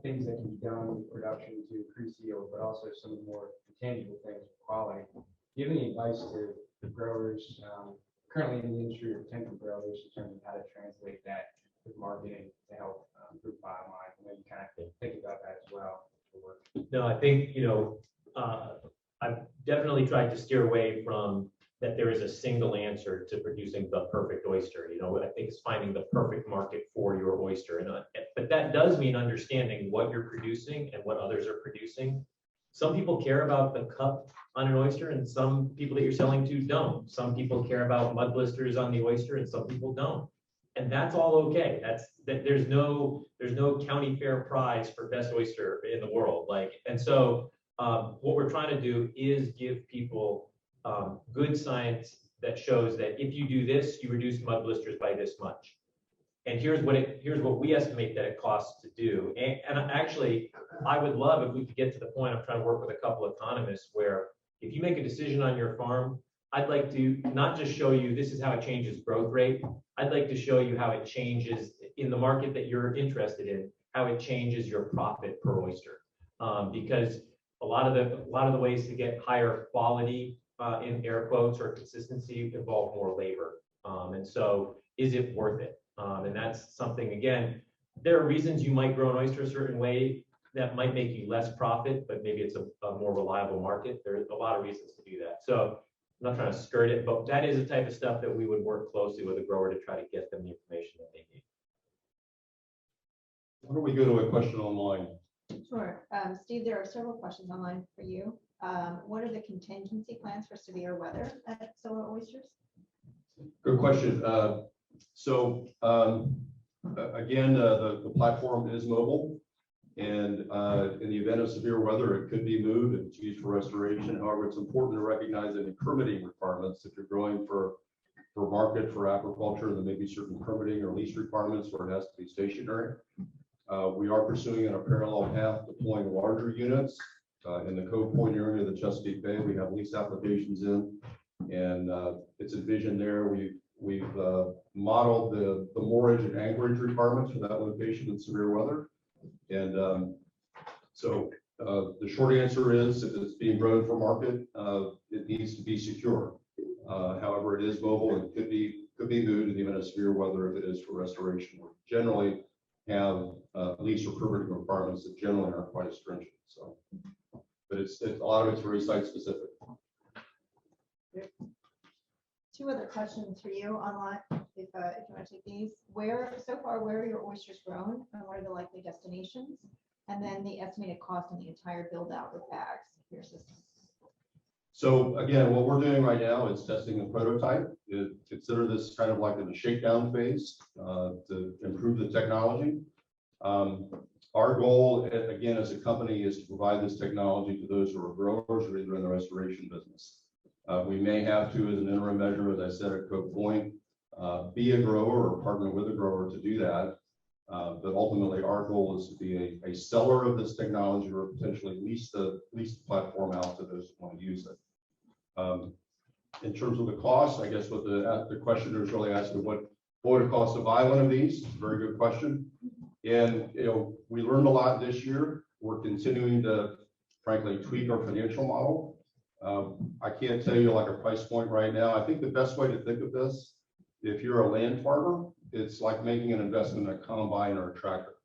things that can be done with production to increase yield, but also some more intangible things, quality. Do you have any advice to the growers currently in the industry or potential growers in terms of how to translate that with marketing to help improve bottom line? And then you kind of think about that as well. No, I think, I've definitely tried to steer away from that there is a single answer to producing the perfect oyster. I think it's finding the perfect market for your oyster. But that does mean understanding what you're producing and what others are producing. Some people care about the cup on an oyster and some people that you're selling to don't. Some people care about mud blisters on the oyster and some people don't. And that's all okay. There's no county fair prize for best oyster in the world. And so what we're trying to do is give people good science that shows that if you do this, you reduce mud blisters by this much. And here's what we estimate that it costs to do. And actually, I would love if we could get to the point. I'm trying to work with a couple of economists where if you make a decision on your farm, I'd like to not just show you this is how it changes growth rate. I'd like to show you how it changes in the market that you're interested in, how it changes your profit per oyster. Because a lot of the ways to get higher quality in air quotes or consistency involve more labor. And so is it worth it? And that's something, again, there are reasons you might grow an oyster a certain way that might make you less profit, but maybe it's a more reliable market. There's a lot of reasons to do that. So I'm not trying to skirt it, but that is the type of stuff that we would work closely with a grower to try to get them the information that they need. Why don't we go to a question online? Sure. Steve, there are several questions online for you. What are the contingency plans for severe weather at solar oysters? Good question. Again, the platform is mobile, and in the event of severe weather, it could be moved and it's used for restoration. However, it's important to recognize any permitting requirements. If you're growing for market, for aquaculture, there may be certain permitting or lease requirements where it has to be stationary. We are pursuing in a parallel path deploying larger units in the Cove Point area of the Chesapeake Bay. We have lease applications in, and it's envisioned there. We've modeled the moorage and anchorage requirements for that location in severe weather. And so the short answer is, if it's being grown for market, it needs to be secure. However, it is mobile and could be moved in the event of severe weather if it is for restoration. We generally have lease or permitting requirements that generally aren't quite as stringent. So, but it's a lot of it's very site specific. Two other questions for you online, if you want to take these. Where are your oysters grown, and what are the likely destinations? And then the estimated cost and the entire build out with bags for your system. So again, what we're doing right now is testing a prototype. Consider this kind of like in the shakedown phase to improve the technology. Our goal, again, as a company, is to provide this technology to those who are growers or either in the restoration business. We may have to, as an interim measure, as I said at Coke Point, be a grower or partner with a grower to do that. But ultimately, our goal is to be a seller of this technology or potentially lease the platform out to those who want to use it. In terms of the cost, I guess what the questioner is really asking, what would it cost to buy one of these? Very good question. And we learned a lot this year. We're continuing to, frankly, tweak our financial model. I can't tell you like a price point right now. I think the best way to think of this, if you're a land farmer, it's like making an investment in a combine or a tractor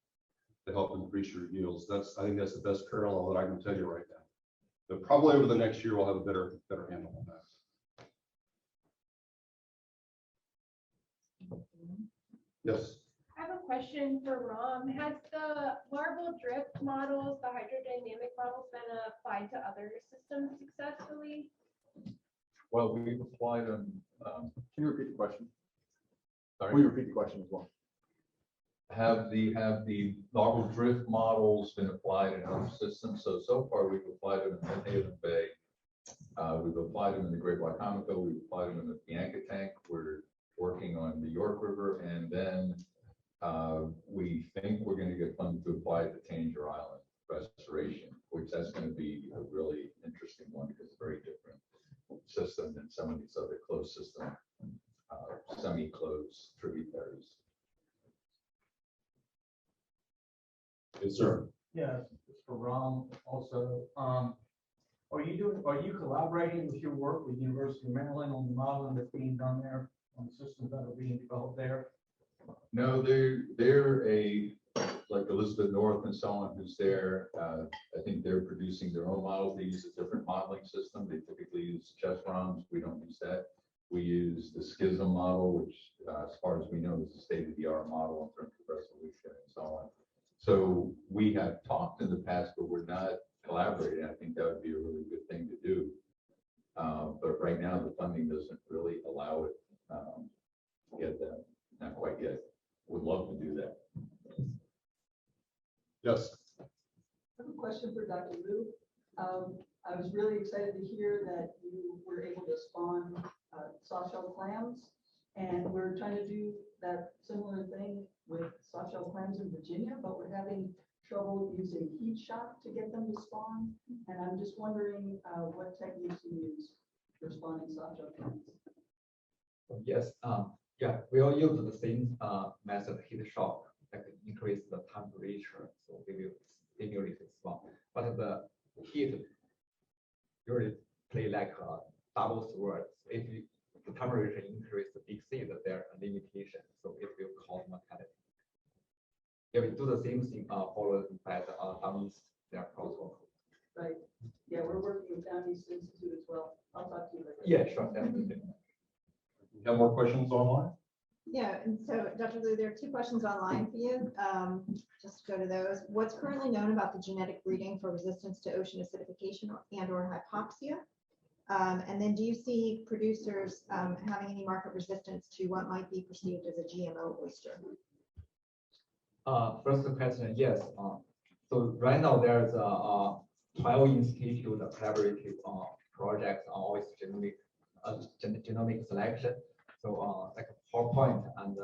to help increase your yields. I think that's the best parallel that I can tell you right now. But probably over the next year, we'll have a better handle on that. Yes. I have a question for Ram. Has the larval drift models, the hydrodynamic models, been applied to other systems successfully? Well, we've applied them. Can you repeat the question? Sorry? Will you repeat the question as well? Have the larval drift models been applied in other systems? So far we've applied them in Medhaven Bay. We've applied them in the Great Wacomico. We've applied them in the Bianca Tank. We're working on the York River, and then we think we're going to get funded to apply it to Tanger Island restoration, which that's going to be a really interesting one because it's a very different system than some of these other closed system, semi-closed tributaries. Yes, sir. Yeah, it's for Ram also. Are you collaborating with your work with University of Maryland on the modeling that's being done there, on the systems that are being developed there? No, they're like Elizabeth North and so on who's there. I think they're producing their own models. They use a different modeling system. They typically use chest ROMs. We don't use that. We use the Schism model, which as far as we know is a state-of-the-art model in terms of resolution and so on. So we have talked in the past, but we're not collaborating. I think that would be a really good thing to do. But right now the funding doesn't really allow it to get that. Not quite yet. Would love to do that. Yes. I have a question for Dr. Liu. I was really excited to hear that you were able to spawn soft-shell clams, and we're trying to do that similar thing with soft-shell clams in Virginia, but we're having trouble using heat shock to get them to spawn. And I'm just wondering what techniques you use for spawning soft-shell clams. Yes, yeah, we all use the same method, heat shock, that increase the temperature, so we will stimulate the spawn. But the heat usually play like a double sword. If the temperature increase exceed their limitation, so it will cause mortality. If we do the same thing followed by the dummies, they are crosswalk. Right. Yeah, we're working with Down East Institute as well. I'll talk to you later. Yeah, sure, definitely. Have more questions online? Yeah, and so Dr. Liu, there are two questions online for you. Just to go to those. What's currently known about the genetic breeding for resistance to ocean acidification and/or hypoxia? And then do you see producers having any market resistance to what might be perceived as a GMO oyster? First question, yes. So right now there's a 12 institute collaborative projects on oyster genomic selection. So like a PowerPoint and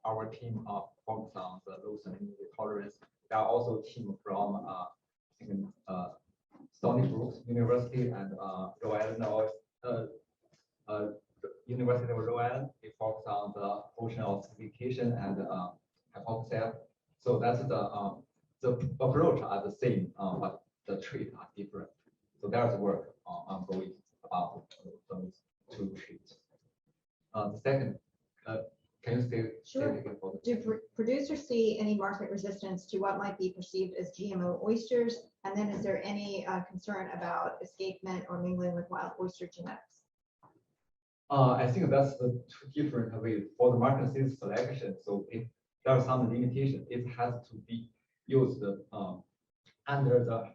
our team focus on the low salinity tolerance. There are also team from Stony Brook University and Rhode Island, University of Rhode Island. They focus on the ocean acidification and hypoxia. So that's the approach are the same, but the treats are different. So there's work ongoing about those two treats. The second, can you say Sure. again for Do producers see any market resistance to what might be perceived as GMO oysters? And then is there any concern about escapement or mingling with wild oyster genetics? I think that's the two different ways for the market selection. So if there are some limitation, it has to be used under the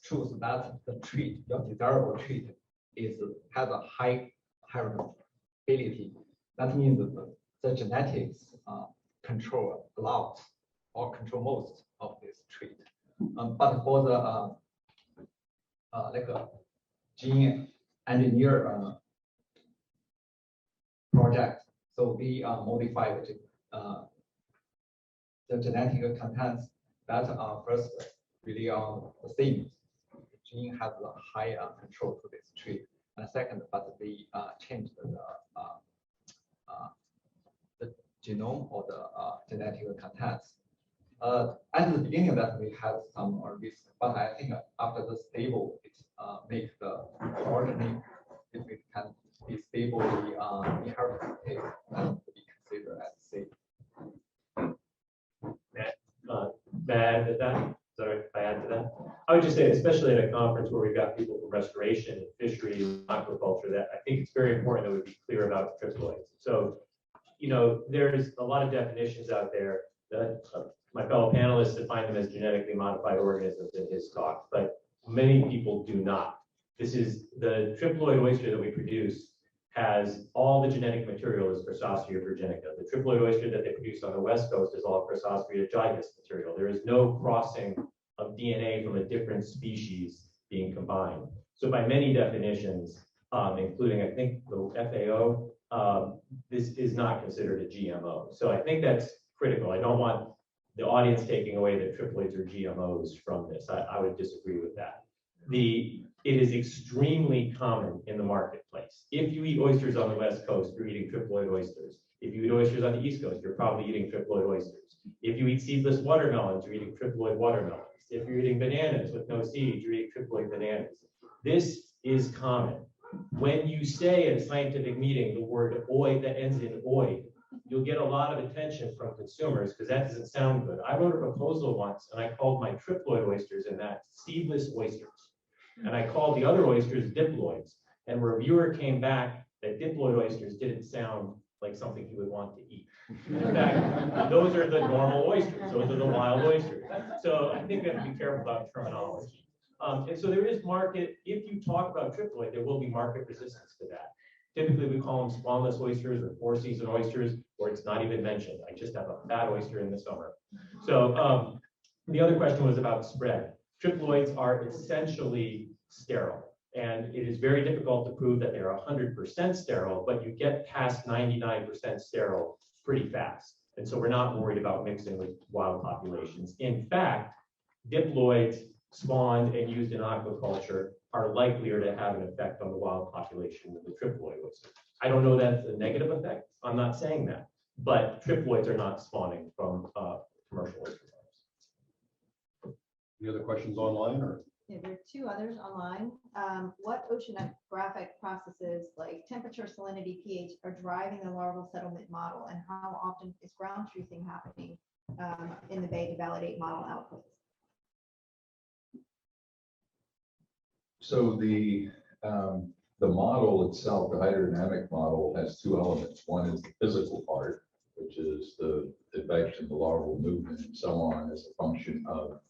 truth that the trait, your desirable trait, has a high heritability. That means that the genetics control a lot or control most of this trait. But for the like a gene engineer project, so we modify the genetic contents that are first really on the same. The gene has a high control to this trait, and second, but we change the genome or the genetic contents. At the beginning that we had some risk, but I think after the stable, it makes the progeny, if it can be stably inherited, that would be considered as safe. May I add to that? Sorry, if I add to that. I would just say, especially at a conference where we've got people from restoration, fisheries, aquaculture, that I think it's very important that we be clear about triploids. So, you know, there's a lot of definitions out there that my fellow panelists define them as genetically modified organisms in his talk, but many people do not. This is the triploid oyster that we produce has all the genetic material is Chrysostria virginica. The triploid oyster that they produce on the West Coast is all Chrysostria gigas material. There is no crossing of DNA from a different species being combined. So by many definitions, including I think the FAO, this is not considered a GMO. So I think that's critical. I don't want the audience taking away that triploids are GMOs from this. I would disagree with that. It is extremely common in the marketplace. If you eat oysters on the West Coast, you're eating triploid oysters. If you eat oysters on the East Coast, you're probably eating triploid oysters. If you eat seedless watermelons, you're eating triploid watermelons. If you're eating bananas with no seeds, you're eating triploid bananas. This is common. When you say at a scientific meeting the word oid that ends in oid, you'll get a lot of attention from consumers because that doesn't sound good. I wrote a proposal once and I called my triploid oysters and that seedless oysters. And I called the other oysters diploids. And a reviewer came back that diploid oysters didn't sound like something he would want to eat. In fact, those are the normal oysters. Those are the wild oysters. So I think we have to be careful about terminology. And so there is market, if you talk about triploid, there will be market resistance to that. Typically, we call them spawnless oysters or four-season oysters, or it's not even mentioned. I just have a fat oyster in the summer. So the other question was about spread. Triploids are essentially sterile, and it is very difficult to prove that they're 100% sterile, but you get past 99% sterile pretty fast. And so we're not worried about mixing with wild populations. In fact, diploids spawned and used in aquaculture are likelier to have an effect on the wild population than the triploid oyster. I don't know that's a negative effect. I'm not saying that, but triploids are not spawning from commercial oyster farms. Any other questions online or? Yeah, there are two others online. What oceanographic processes like temperature, salinity, pH are driving the larval settlement model, and how often is ground truthing happening in the bay to validate model outputs? So the model itself, the hydrodynamic model, has two elements. One is the physical part, which is the effect of the larval movement and so on as a function of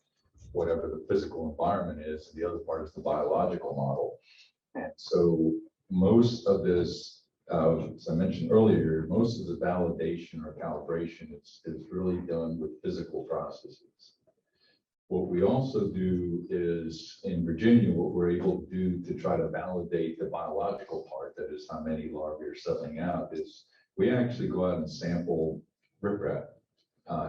whatever the physical environment is. The other part is the biological model. And so most of this, as I mentioned earlier, most of the validation or calibration is really done with physical processes. What we also do is in Virginia, what we're able to do to try to validate the biological part, that is how many larvae are settling out, is we actually go out and sample riprap,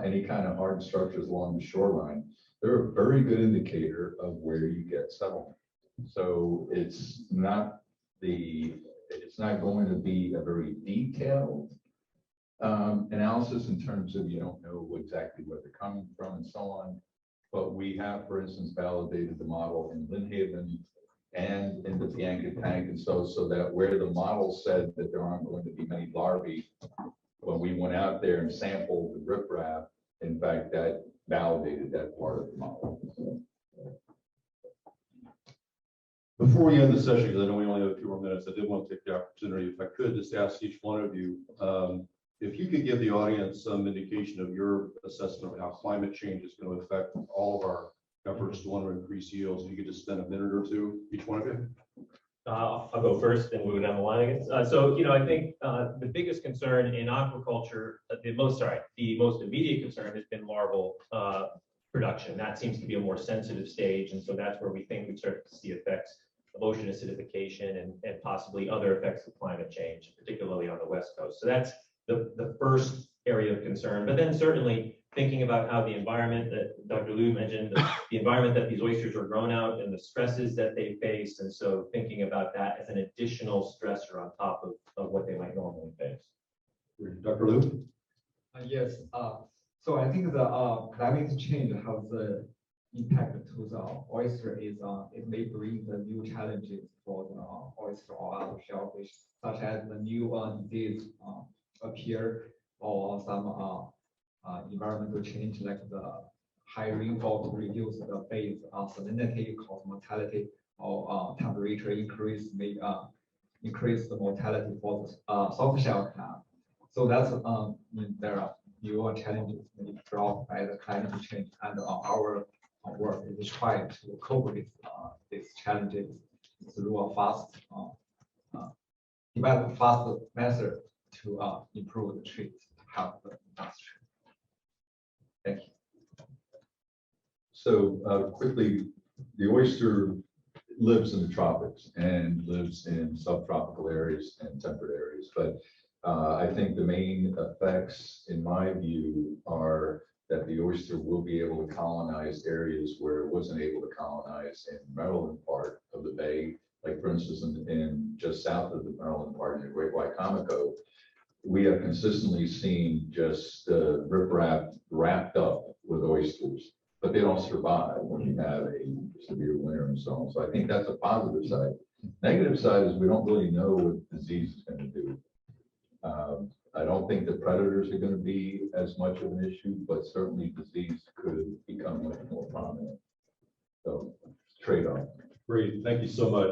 any kind of hard structures along the shoreline. They're a very good indicator of where you get settlement. So it's not going to be a very detailed analysis in terms of you don't know exactly where they're coming from and so on. But we have, for instance, validated the model in Lynn Haven and in the Bianca tank, and so that where the model said that there aren't going to be many larvae, when we went out there and sampled the riprap, in fact, that validated that part of the model. Before we end the session, because I know we only have a few more minutes, I did want to take the opportunity, if I could, just ask each one of you, if you could give the audience some indication of your assessment of how climate change is going to affect all of our efforts to want to increase yields. If you could just spend a minute or two, each one of you. I'll go first and move down the line, I guess. So, I think the biggest concern in aquaculture, the most immediate concern has been larval production. That seems to be a more sensitive stage, and so that's where we think we start to see effects of ocean acidification and possibly other effects of climate change, particularly on the West Coast. So that's the first area of concern. But then certainly thinking about how the environment that Dr. Liu mentioned, the environment that these oysters are grown out and the stresses that they face. And so thinking about that as an additional stressor on top of what they might normally face. Dr. Liu? Yes, so I think the climate change has the impact to the oyster is it may bring the new challenges for the oyster or other shellfish, such as the new disease appear or some environmental change like the high rainfall to reduce the phase salinity, cause mortality, or temperature increase may increase the mortality for the soft shell clam. So that's there are new challenges brought by the climate change, and our work is trying to cope with these challenges through a develop fast method to improve the treat to help the industry. Thank you. So quickly, the oyster lives in the tropics and lives in subtropical areas and temperate areas. But I think the main effects, in my view, are that the oyster will be able to colonize areas where it wasn't able to colonize in Maryland part of the bay. Like for instance, in just south of the Maryland part in the Great White Comico, we have consistently seen just riprap wrapped up with oysters, but they don't survive when you have a severe winter and so on. So I think that's a positive side. Negative side is we don't really know what disease is going to do. I don't think the predators are going to be as much of an issue, but certainly disease could become much more prominent. So trade-off. Great, thank you so much.